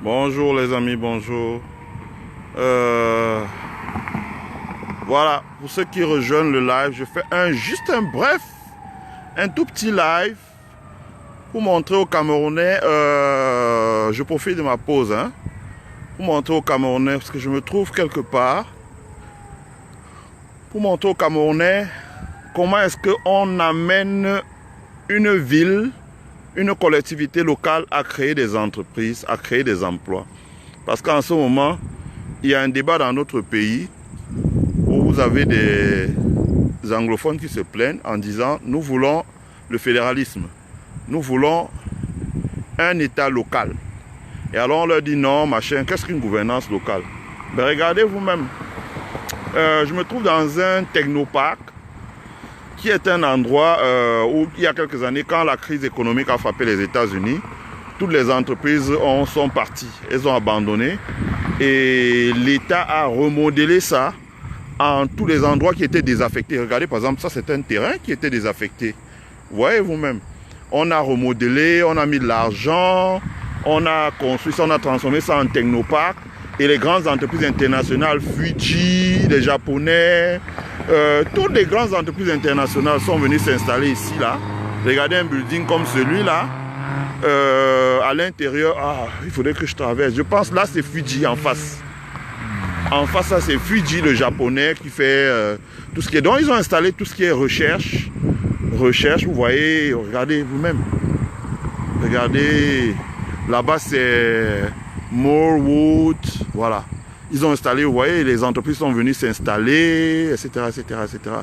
Bonjour les amis, bonjour. Voilà, pour ceux qui rejoignent le live, je fais juste un bref, un tout petit live pour montrer aux Camerounais, je profite de ma pause, pour montrer aux Camerounais, parce que je me trouve quelque part, pour montrer aux Camerounais comment est-ce qu'on amène une ville, une collectivité locale à créer des entreprises, à créer des emplois. Parce qu'en ce moment, il y a un débat dans notre pays où vous avez des anglophones qui se plaignent en disant « Nous voulons le fédéralisme, nous voulons un État local. » Et alors on leur dit « Non, machin, qu'est-ce qu'une gouvernance locale ?» Ben regardez vous-même. Je me trouve dans un technoparc qui est un endroit où il y a quelques années, quand la crise économique a frappé les États-Unis, toutes les entreprises sont parties, elles ont abandonné et l'État a remodelé ça en tous les endroits qui étaient désaffectés. Regardez par exemple, ça c'est un terrain qui était désaffecté. Vous voyez vous-même. On a remodelé, on a mis de l'argent, on a construit ça, on a transformé ça en technoparc. Et les grandes entreprises internationales, Fuji, les Japonais, toutes les grandes entreprises internationales sont venues s'installer ici, là. Regardez un building comme celui-là. À l'intérieur, il faudrait que je traverse. Je pense là, c'est Fuji en face. En face, ça, c'est Fuji, le japonais, qui fait tout ce qui est. Donc, ils ont installé tout ce qui est recherche. Recherche, vous voyez, regardez vous-même. Regardez, là-bas, c'est Morewood, voilà. Ils ont installé, vous voyez, les entreprises sont venues s'installer, etc., etc., etc.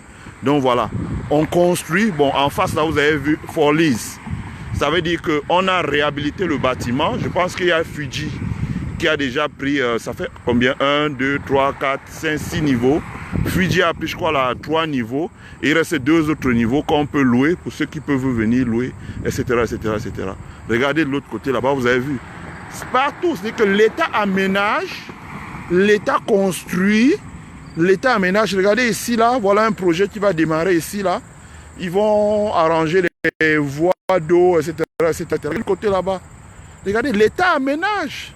Donc voilà, on construit. Bon, en face, là, vous avez vu Forlis. Ça veut dire qu'on a réhabilité le bâtiment. Je pense qu'il y a Fuji qui a déjà pris, ça fait combien? 1, 2, 3, 4, 5, 6 niveaux. Fuji a pris, je crois, là, 3 niveaux. Et il reste 2 autres niveaux qu'on peut louer pour ceux qui peuvent venir louer, etc., etc., etc. Regardez de l'autre côté, là-bas, vous avez vu. Partout, c'est que l'État aménage, l'État construit, l'État aménage. Regardez ici, là, voilà un projet qui va démarrer ici, là. Ils vont arranger les voies d'eau, etc., etc. Le côté là-bas. Regardez, l'État aménage.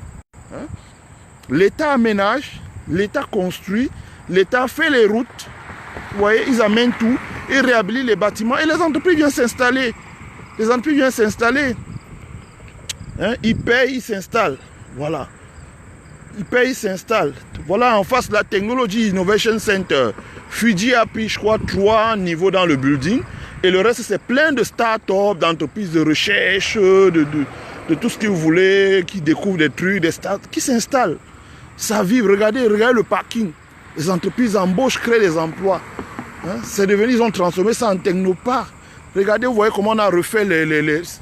L'État aménage, l'État construit, l'État fait les routes. Vous voyez, ils amènent tout, ils réhabilitent les bâtiments et les entreprises viennent s'installer. Les entreprises viennent s'installer. Ils payent, ils s'installent. Voilà. Ils payent, ils s'installent. Voilà en face la Technology Innovation Center. Fuji a pris, je crois, 3 niveaux dans le building. Et le reste, c'est plein de start-up, d'entreprises de recherche, de tout ce que vous voulez, qui découvrent des trucs, des start-up, qui s'installent. Ça vive. Regardez le parking. Les entreprises embauchent, créent des emplois. C'est devenu, ils ont transformé ça en technoparc. Regardez, vous voyez comment on a refait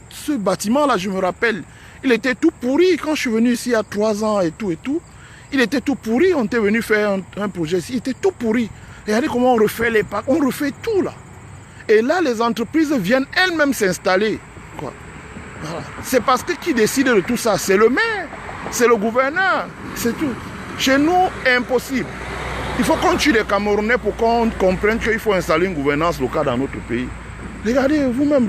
ce bâtiment-là, je me rappelle. Il était tout pourri quand je suis venu ici il y a 3 ans et tout. Il était tout pourri, on était venu faire un projet ici, il était tout pourri. Regardez comment on refait les parcs, on refait tout là. Et là, les entreprises viennent elles-mêmes s'installer. Voilà. C'est parce que qui décide de tout ça? C'est le maire, c'est le gouverneur, c'est tout. Chez nous, impossible. Il faut qu'on tue les Camerounais pour qu'on comprenne qu'il faut installer une gouvernance locale dans notre pays. Regardez vous-même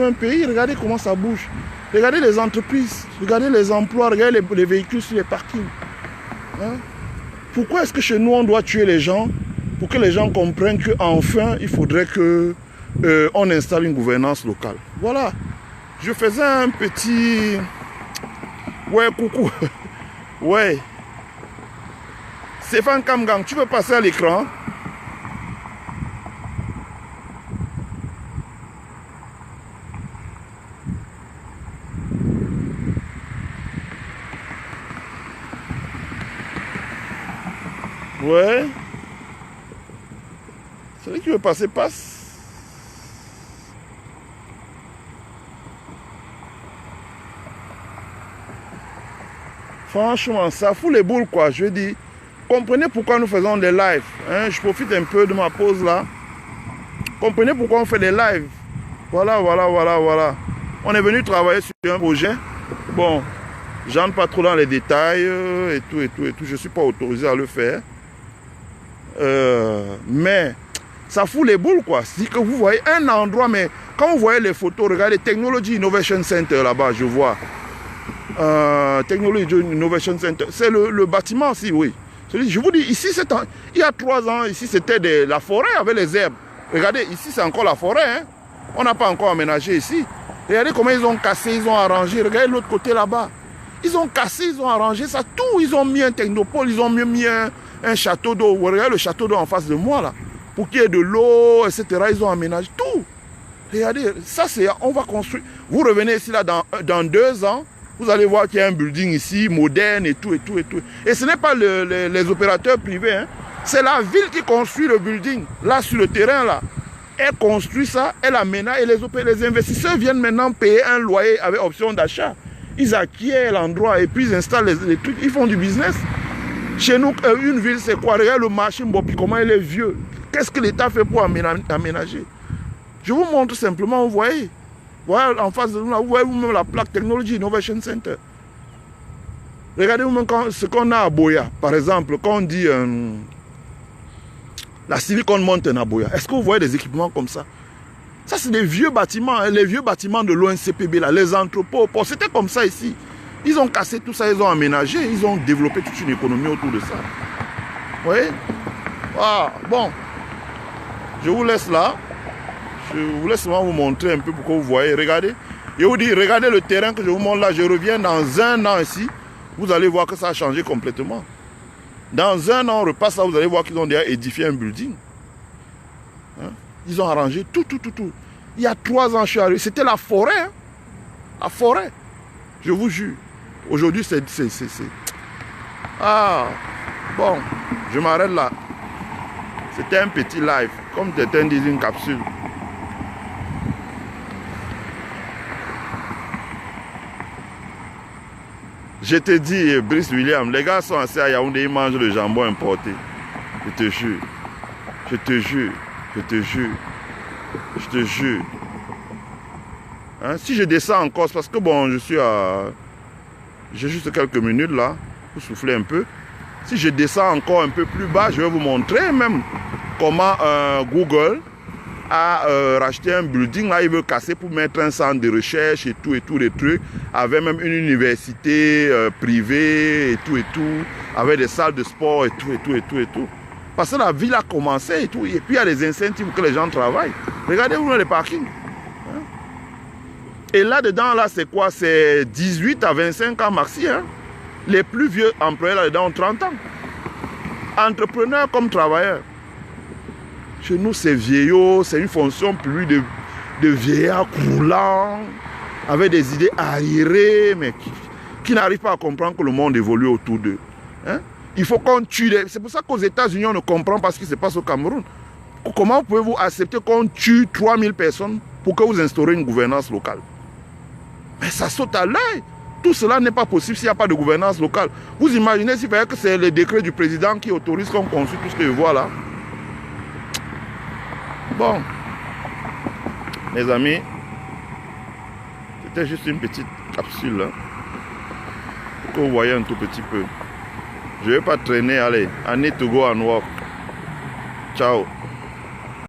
un pays, regardez comment ça bouge. Regardez les entreprises, regardez les emplois, regardez les véhicules sur les parkings. Pourquoi est-ce que chez nous on doit tuer les gens pour que les gens comprennent qu'enfin il faudrait qu'on installe une gouvernance locale? Voilà. Je faisais un petit... Ouais, coucou. Ouais. Stéphane Kamgang, tu veux passer à l'écran? Ouais. Celui qui veut passer, passe. Franchement, ça fout les boules, quoi. Je dis, comprenez pourquoi nous faisons des lives. Je profite un peu de ma pause là. Comprenez pourquoi on fait des lives. Voilà. On est venu travailler sur un projet. Bon, j'entre pas trop dans les détails et tout. Je ne suis pas autorisé à le faire. Mais ça fout les boules, quoi. C'est que vous voyez un endroit, mais quand vous voyez les photos, regardez Technology Innovation Center là-bas, je vois. Technology Innovation Center. C'est le bâtiment aussi, oui. Je vous dis, ici, il y a 3 ans, ici, c'était la forêt avec les herbes. Regardez, ici, c'est encore la forêt. Hein. On n'a pas encore aménagé ici. Regardez comment ils ont cassé, ils ont arrangé. Regardez l'autre côté là-bas. Ils ont cassé, ils ont arrangé ça. Tout, ils ont mis un technopole, ils ont mis un château d'eau. Regardez le château d'eau en face de moi, là. Pour qu'il y ait de l'eau, etc. Ils ont aménagé tout. Regardez, ça, c'est... On va construire. Vous revenez ici, là, dans 2 ans. Vous allez voir qu'il y a un building ici, moderne et tout, et tout, et tout. Et ce n'est pas les opérateurs privés, hein. C'est la ville qui construit le building. Là, sur le terrain, là. Elle construit ça, elle aménage, et les investisseurs viennent maintenant payer un loyer avec option d'achat. Ils acquièrent l'endroit et puis ils installent les trucs, ils font du business. Chez nous, une ville, c'est quoi? Regarde le marché Mbopi, comment il est vieux. Qu'est-ce que l'État fait pour aménager? Je vous montre simplement, vous voyez. Voilà, en face de nous, là, vous voyez vous-même la plaque Technology Innovation Center. Regardez vous-même ce qu'on a à Boya. Par exemple, quand on dit la Silicon Mountain à Boya, est-ce que vous voyez des équipements comme ça? Ça, c'est des vieux bâtiments, hein, les vieux bâtiments de l'ONCPB, là, les entrepôts. C'était comme ça ici. Ils ont cassé tout ça, ils ont aménagé, ils ont développé toute une économie autour de ça. Vous voyez? Ah, bon. Je vous laisse là. Je vous laisse seulement vous montrer un peu pour que vous voyez. Regardez. Je vous dis, regardez le terrain que je vous montre là. Je reviens dans 1 an ici. Vous allez voir que ça a changé complètement. Dans 1 an, on repasse là, vous allez voir qu'ils ont déjà édifié un building. Hein? Ils ont arrangé tout. Il y a 3 ans, je suis arrivé. C'était la forêt. Hein? La forêt. Je vous jure. Aujourd'hui, c'est... Ah, bon, je m'arrête là. C'était un petit live. Comme certains disent, une capsule. Je te dis, Brice William, les gars sont assis à Yaoundé, ils mangent le jambon importé. Je te jure. Je te jure. Je te jure. Je te jure. Hein? Si je descends en Corse, parce que bon, je suis à... J'ai juste quelques minutes là, pour souffler un peu. Si je descends encore un peu plus bas, je vais vous montrer même comment Google a racheté un building. Là, il veut casser pour mettre un centre de recherche et tout, les trucs. Avec même une université privée et tout, avec des salles de sport et tout. Parce que la ville a commencé et tout. Et puis, il y a des incentives pour que les gens travaillent. Regardez-vous les parkings. Hein? Et là-dedans, là, c'est quoi? C'est 18 à 25 ans maxi. Hein? Les plus vieux employés là-dedans ont 30 ans. Entrepreneurs comme travailleurs. Chez nous, c'est vieillot, c'est une fonction publique de vieillards croulants, avec des idées arriérées, mais qui n'arrivent pas à comprendre que le monde évolue autour d'eux. Hein? Il faut qu'on tue. C'est pour ça qu'aux États-Unis, on ne comprend pas ce qui se passe au Cameroun. Comment pouvez-vous accepter qu'on tue 3000 personnes pour que vous instaurez une gouvernance locale? Mais ça saute à l'œil. Tout cela n'est pas possible s'il n'y a pas de gouvernance locale. Vous imaginez s'il fallait que c'est le décret du président qui autorise qu'on construise tout ce que je vois là? Bon, mes amis, c'était juste une petite capsule hein, pour que vous voyez un tout petit peu. Je ne vais pas traîner, allez, I need to go and walk. Ciao.